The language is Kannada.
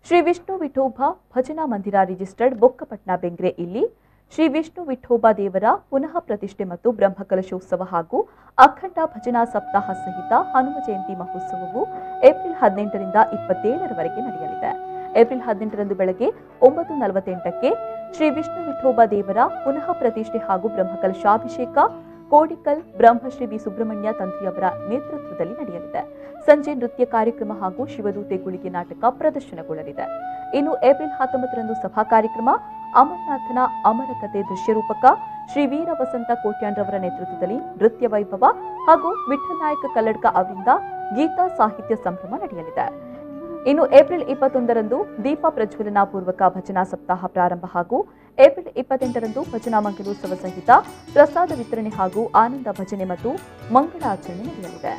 ಶ್ರೀ ವಿಷ್ಣು ವಿಠೋಬಾ ಭಜನಾ ಮಂದಿರ ರಿಜಿಸ್ಟರ್ಡ್ ಬೊಕ್ಕಪಟ್ನ ಬೆಂಗ್ರೆ ಇಲ್ಲಿ ಶ್ರೀ ವಿಷ್ಣು ವಿಠೋಬಾ ದೇವರ ಪುನಃ ಪ್ರತಿಷ್ಠೆ ಮತ್ತು ಬ್ರಹ್ಮಕಲಶೋತ್ಸವ ಹಾಗೂ ಅಖಂಡ ಭಜನಾ ಸಪ್ತಾಹ ಸಹಿತ ಹನುಮ ಜಯಂತಿ ಮಹೋತ್ಸವವು ಏಪ್ರಿಲ್ 18ರಿಂದ 27ರವರೆಗೆ ನಡೆಯಲಿದೆ. ಏಪ್ರಿಲ್ 18ರಂದು ಬೆಳಗ್ಗೆ 9:48ಕ್ಕೆ ಶ್ರೀ ವಿಷ್ಣು ವಿಠೋಬಾ ದೇವರ ಪುನಃ ಪ್ರತಿಷ್ಠೆ ಹಾಗೂ ಬ್ರಹ್ಮಕಲಶಾಭಿಷೇಕ ಕೋಡಿಕಲ್ ಬ್ರಹ್ಮಶ್ರೀ ವಿ ಸುಬ್ರಹ್ಮಣ್ಯ ತಂತ್ರಿಯವರ ನೇತೃತ್ವದಲ್ಲಿ ನಡೆಯಲಿದೆ. ಸಂಜೆ ನೃತ್ಯ ಕಾರ್ಯಕ್ರಮ ಹಾಗೂ ಶಿವದೂತೆ ಗುಳಿಗೆ ನಾಟಕ ಪ್ರದರ್ಶನಗೊಳ್ಳಲಿದೆ. ಇನ್ನು ಏಪ್ರಿಲ್ 19ರಂದು ಸಭಾ ಕಾರ್ಯಕ್ರಮ ಅಮರನಾಥನ ಅಮರಕತೆ ದೃಶ್ಯರೂಪಕ ಶ್ರೀ ವೀರ ವಸಂತ ಕೋಟ್ಯಾನ್ರವರ ನೇತೃತ್ವದಲ್ಲಿ ನೃತ್ಯ ವೈಭವ ಹಾಗೂ ವಿಠ್ಠಲ್ ನಾಯಕ ಕಲ್ಲಡ್ಕ ಅವರಿಂದ ಗೀತಾ ಸಾಹಿತ್ಯ ಸಂಭ್ರಮ ನಡೆಯಲಿದೆ. ಇನ್ನು ಏಪ್ರಿಲ್ 21ರಂದು ದೀಪ ಪ್ರಜ್ವಲನಾ ಪೂರ್ವಕ ಭಜನಾ ಸಪ್ತಾಹ ಪ್ರಾರಂಭ ಹಾಗೂ ಏಪ್ರಿಲ್ 28ರಂದು ಭಜನಾ ಮಂಗಲೋತ್ಸವ ಸಹಿತ ಪ್ರಸಾದ ವಿತರಣೆ ಹಾಗೂ ಆನಂದ ಭಜನೆ ಮತ್ತು ಮಂಗಳಾಚರಣೆ ನಡೆಯಲಿದೆ.